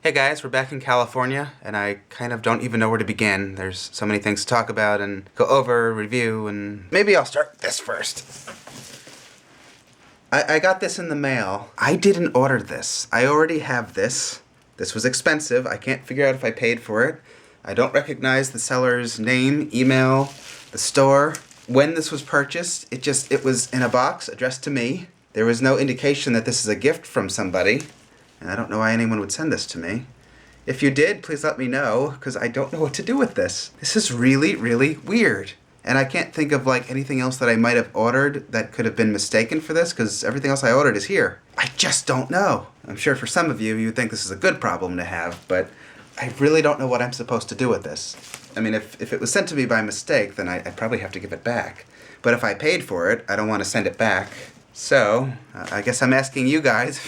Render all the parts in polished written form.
Hey guys, we're back in California, and I kind of don't even know where to begin. There's so many things to talk about and go over, review, and maybe I'll start this first. I got this in the mail. I didn't order this. I already have this. This was expensive. I can't figure out if I paid for it. I don't recognize the seller's name, email, the store. When this was purchased, it was in a box addressed to me. There was no indication that this is a gift from somebody. And I don't know why anyone would send this to me. If you did, please let me know, because I don't know what to do with this. This is really, really weird. And I can't think of anything else that I might have ordered that could have been mistaken for this, because everything else I ordered is here. I just don't know. I'm sure for some of you, you think this is a good problem to have, but I really don't know what I'm supposed to do with this. I mean, if it was sent to me by mistake, then I'd probably have to give it back. But if I paid for it, I don't want to send it back. So, I guess I'm asking you guys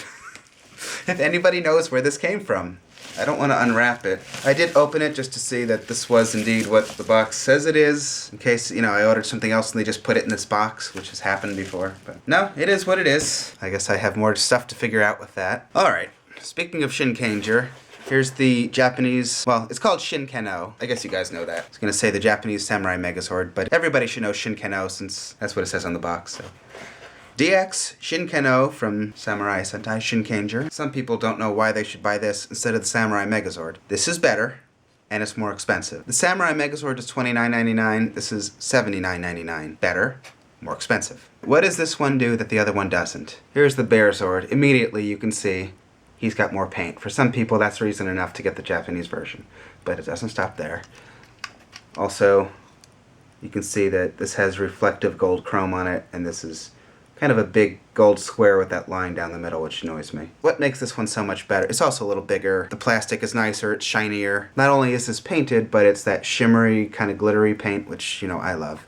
if anybody knows where this came from. I don't want to unwrap it. I did open it just to see that this was indeed what the box says it is, in case, I ordered something else and they just put it in this box, which has happened before. But no, it is what it is. I guess I have more stuff to figure out with that. Alright, speaking of Shinkenger, here's the Japanese, well, it's called Shinken-Oh. I guess you guys know that. I was going to say the Japanese Samurai Megazord, but everybody should know Shinken-Oh since that's what it says on the box, so. DX Shinken-Oh from Samurai Sentai Shinkenger. Some people don't know why they should buy this instead of the Samurai Megazord. This is better, and it's more expensive. The Samurai Megazord is $29.99. This is $79.99. Better, more expensive. What does this one do that the other one doesn't? Here's the Bear Zord. Immediately you can see he's got more paint. For some people that's reason enough to get the Japanese version, but it doesn't stop there. Also, you can see that this has reflective gold chrome on it, and this is kind of a big gold square with that line down the middle, which annoys me. What makes this one so much better? It's also a little bigger. The plastic is nicer, it's shinier. Not only is this painted, but it's that shimmery, kind of glittery paint, which, I love.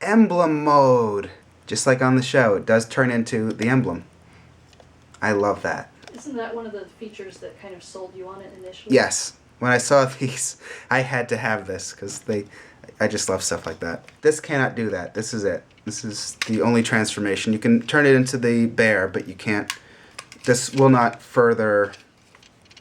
Emblem mode! Just like on the show, it does turn into the emblem. I love that. Isn't that one of the features that kind of sold you on it initially? Yes. When I saw these, I had to have this, because I just love stuff like that. This cannot do that. This is it. This is the only transformation. You can turn it into the bear, but you can't. This will not further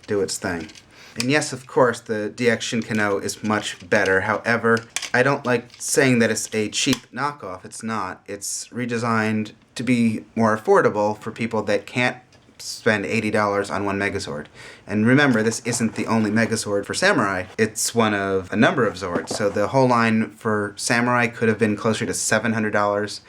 do its thing. And yes, of course, the DX Shinken-Oh is much better. However, I don't like saying that it's a cheap knockoff. It's not. It's redesigned to be more affordable for people that can't spend $80 on one Megazord. And remember, this isn't the only Megazord for Samurai. It's one of a number of Zords. So the whole line for Samurai could have been closer to $700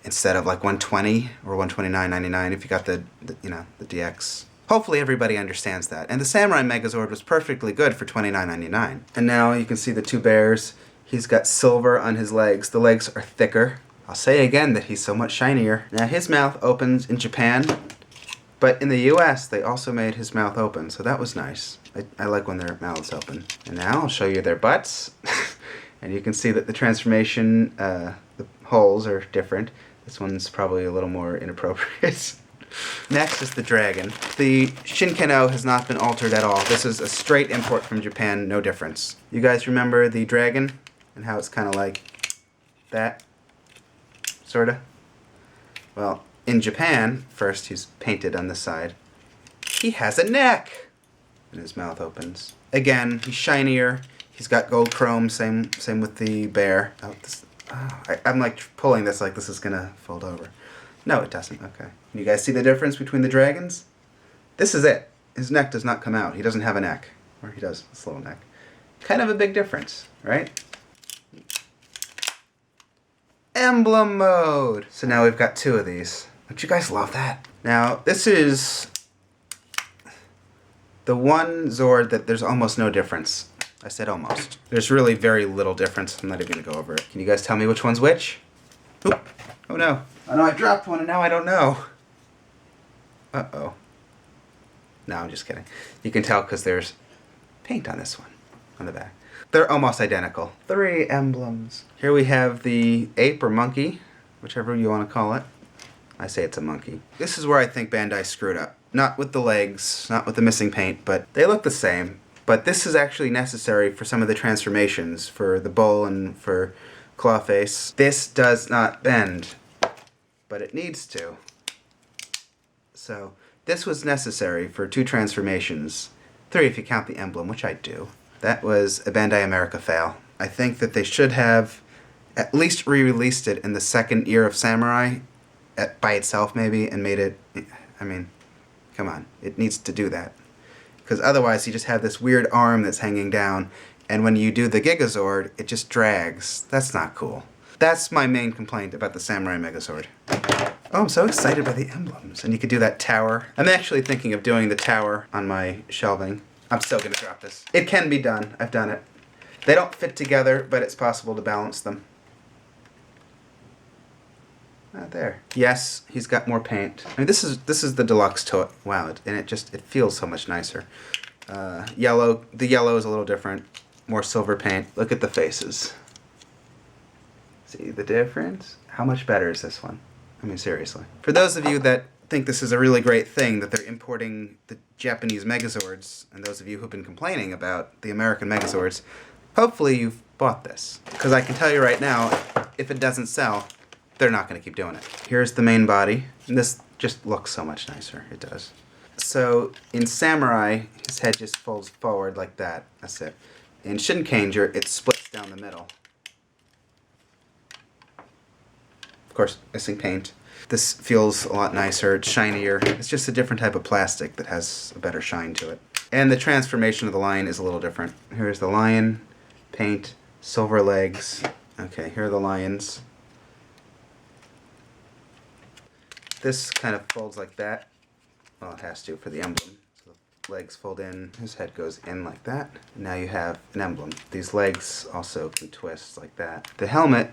instead of $120 or $129.99 if you got the DX. Hopefully everybody understands that. And the Samurai Megazord was perfectly good for $29.99. And now you can see the two bears. He's got silver on his legs. The legs are thicker. I'll say again that he's so much shinier. Now his mouth opens in Japan, but in the US, they also made his mouth open, so that was nice. I like when their mouths open. And now I'll show you their butts. And you can see that the transformation, the holes are different. This one's probably a little more inappropriate. Next is the dragon. The Shinken-Oh has not been altered at all. This is a straight import from Japan, no difference. You guys remember the dragon? And how it's kind of like that? Sorta? Well, in Japan, first he's painted on this side. He has a neck! And his mouth opens. Again, he's shinier. He's got gold chrome, same with the bear. I'm pulling this like this is gonna fold over. No, it doesn't. Okay. You guys see the difference between the dragons? This is it. His neck does not come out. He doesn't have a neck. Or he does, this little neck. Kind of a big difference, right? Emblem mode! So now we've got two of these. Don't you guys love that? Now, this is the one Zord that there's almost no difference. I said almost. There's really very little difference. I'm not even going to go over it. Can you guys tell me which one's which? Oop. Oh no. Oh no, I dropped one and now I don't know. Uh-oh. No, I'm just kidding. You can tell because there's paint on this one, on the back. They're almost identical. 3 emblems. Here we have the ape or monkey, whichever you want to call it. I say it's a monkey. This is where I think Bandai screwed up. Not with the legs, not with the missing paint, but they look the same. But this is actually necessary for some of the transformations, for the bull and for Clawface. This does not bend, but it needs to. So This was necessary for 2 transformations. 3 if you count the emblem, which I do. That was a Bandai America fail. I think that they should have at least re-released it in the second year of Samurai, by itself maybe, and made it... I mean, come on. It needs to do that. Because otherwise you just have this weird arm that's hanging down, and when you do the Megazord, it just drags. That's not cool. That's my main complaint about the Samurai Megazord. Oh, I'm so excited by the emblems. And you could do that tower. I'm actually thinking of doing the tower on my shelving. I'm still going to drop this. It can be done. I've done it. They don't fit together, but it's possible to balance them. There. Yes, he's got more paint. I mean, this is the deluxe toy. Wow, and it feels so much nicer. Yellow. The yellow is a little different. More silver paint. Look at the faces. See the difference? How much better is this one? I mean, seriously. For those of you that think this is a really great thing, that they're importing the Japanese Megazords, and those of you who've been complaining about the American Megazords, hopefully you've bought this. Because I can tell you right now, if it doesn't sell, they're not going to keep doing it. Here's the main body. And this just looks so much nicer. It does. So in Samurai, his head just folds forward like that. That's it. In Shinkenger, it splits down the middle. Of course, missing paint. This feels a lot nicer. It's shinier. It's just a different type of plastic that has a better shine to it. And the transformation of the lion is a little different. Here's the lion, paint, silver legs. Okay, here are the lions. This kind of folds like that. Well, it has to for the emblem. So the legs fold in, his head goes in like that. And now you have an emblem. These legs also can twist like that. The helmet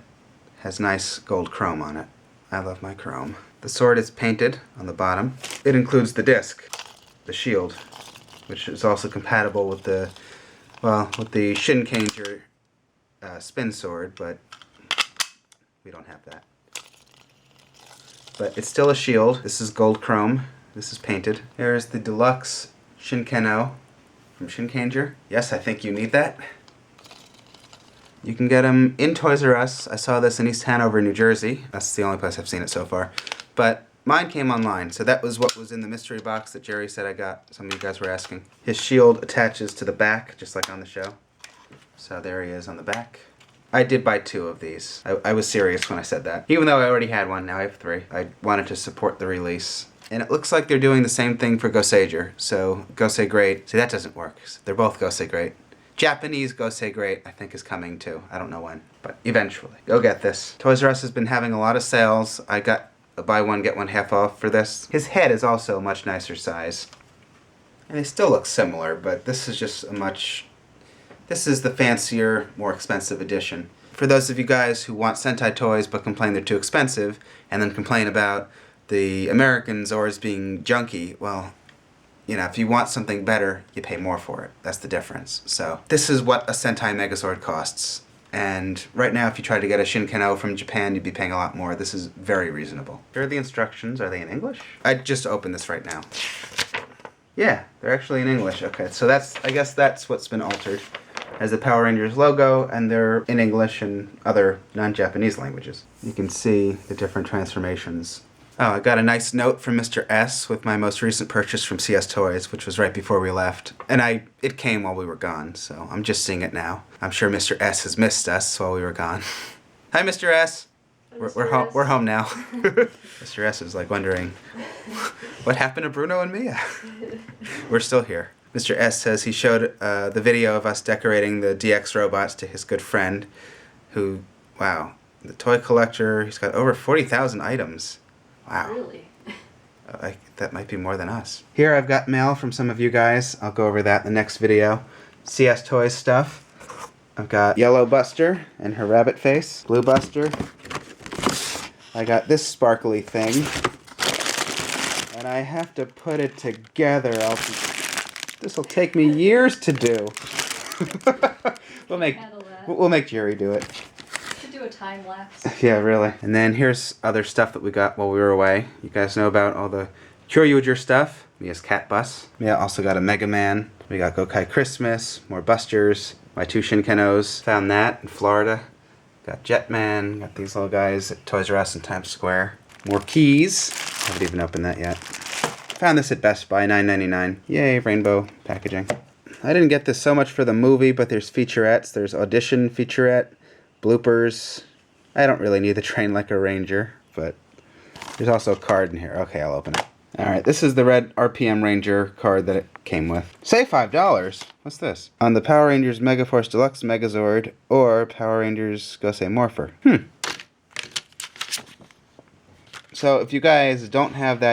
has nice gold chrome on it. I love my chrome. The sword is painted on the bottom. It includes the disc, the shield, which is also compatible with the, well, with the Shinkenger spin sword, but we don't have that. But it's still a shield. This is gold chrome. This is painted. Here's the deluxe ShinkenOh from Shinkenger. Yes, I think you need that. You can get them in Toys R Us. I saw this in East Hanover, New Jersey. That's the only place I've seen it so far. But mine came online, so that was what was in the mystery box that Jerry said I got. Some of you guys were asking. His shield attaches to the back, just like on the show. So there he is on the back. I did buy 2 of these. I was serious when I said that. Even though I already had one, now I have 3. I wanted to support the release. And it looks like they're doing the same thing for Gokaiger. So Gosei Great. See, that doesn't work. They're both Gosei Great. Japanese Gosei Great, I think, is coming too. I don't know when, but eventually. Go get this. Toys R Us has been having a lot of sales. I got a buy one, get one half off for this. His head is also a much nicer size. And they still look similar, but this is just a much... This is the fancier, more expensive edition. For those of you guys who want Sentai toys but complain they're too expensive, and then complain about the American Zords being junky, well, you know, if you want something better, you pay more for it. That's the difference. So this is what a Sentai Megazord costs. And right now, if you try to get a ShinkenOh from Japan, you'd be paying a lot more. This is very reasonable. Here are the instructions. Are they in English? I just opened this right now. Yeah, they're actually in English. Okay, so I guess that's what's been altered. As the Power Rangers logo, and they're in English and other non-Japanese languages. You can see the different transformations. Oh, I got a nice note from Mr. S with my most recent purchase from CS Toys, which was right before we left. And it came while we were gone, so I'm just seeing it now. I'm sure Mr. S has missed us while we were gone. Hi, Mr. S. We're home now. Mr. S is like wondering, what happened to Bruno and Mia? We're still here. Mr. S says he showed the video of us decorating the DX robots to his good friend, who, wow, the toy collector, he's got over 40,000 items. Wow. Really? That might be more than us. Here I've got mail from some of you guys. I'll go over that in the next video. CS Toys stuff. I've got Yellow Buster and her rabbit face. Blue Buster. I got this sparkly thing. And I have to put it together. This will take me years to do. We'll make Jerry do it. Do a time lapse. Yeah, really. And then here's other stuff that we got while we were away. You guys know about all the Kyoryuger stuff. Mia's cat bus. Mia also got a Mega Man. We got Gokaiger Christmas, more Busters, my 2 Shinken-Ohs. Found that in Florida. Got Jetman. Got these little guys at Toys R Us in Times Square. More keys. Haven't even opened that yet. Found this at Best Buy, $9.99. Yay, rainbow packaging. I didn't get this so much for the movie, but there's featurettes. There's audition featurette, bloopers. I don't really need to train like a ranger, but there's also a card in here. Okay, I'll open it. Alright, this is the red RPM Ranger card that it came with. Say $5! What's this? On the Power Rangers Megaforce Deluxe Megazord or Power Rangers Gosei Morpher. So if you guys don't have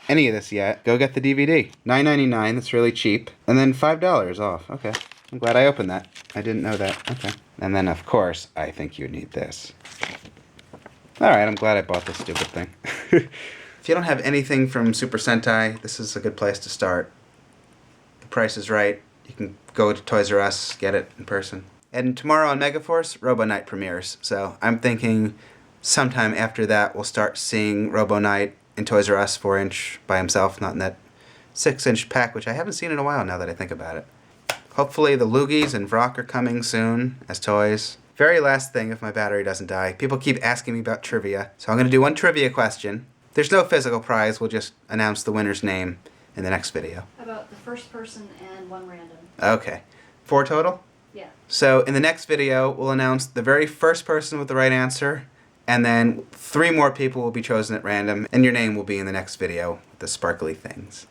any of this yet, go get the DVD. $9.99, that's really cheap. And then $5 off. Okay, I'm glad I opened that. I didn't know that. Okay. And then, of course, I think you need this. Alright, I'm glad I bought this stupid thing. If you don't have anything from Super Sentai, this is a good place to start. The price is right. You can go to Toys R Us, get it in person. And tomorrow on Megaforce, Robo Knight premieres. So I'm thinking sometime after that we'll start seeing Robo Knight in Toys R Us 4-inch by himself, not in that 6-inch pack, which I haven't seen in a while now that I think about it. Hopefully the Loogies and Vrock are coming soon as toys. Very last thing, if my battery doesn't die. People keep asking me about trivia, so I'm going to do one trivia question. There's no physical prize, we'll just announce the winner's name in the next video. How about the first person and one random? Okay. 4 total? Yeah. So in the next video, we'll announce the very first person with the right answer, and then 3 more people will be chosen at random, and your name will be in the next video with the sparkly things.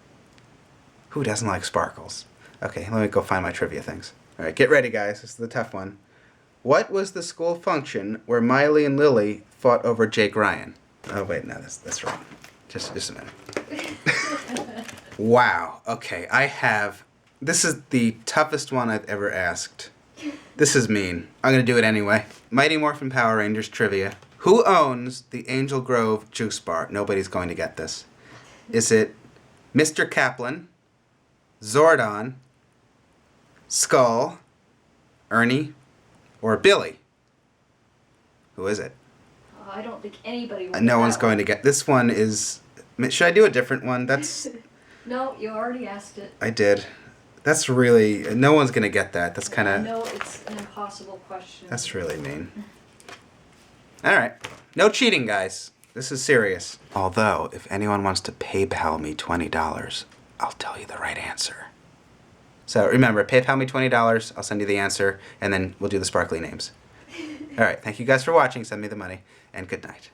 Who doesn't like sparkles? Okay, let me go find my trivia things. Alright, get ready guys, this is the tough one. What was the school function where Miley and Lily fought over Jake Ryan? Oh wait, no, that's wrong. Just a minute. Wow, okay, this is the toughest one I've ever asked. This is mean. I'm gonna do it anyway. Mighty Morphin Power Rangers trivia. Who owns the Angel Grove juice bar? Nobody's going to get this. Is it Mr. Kaplan, Zordon, Skull, Ernie, or Billy? Who is it? I don't think anybody will. No one's going to get this one. Should I do a different one? No, you already asked it. I did. That's really, no one's going to get that. That's kind of... No, it's an impossible question. That's really mean. Alright. No cheating, guys. This is serious. Although, if anyone wants to PayPal me $20, I'll tell you the right answer. So remember, PayPal me $20, I'll send you the answer, and then we'll do the sparkly names. Alright, thank you guys for watching. Send me the money, and good night.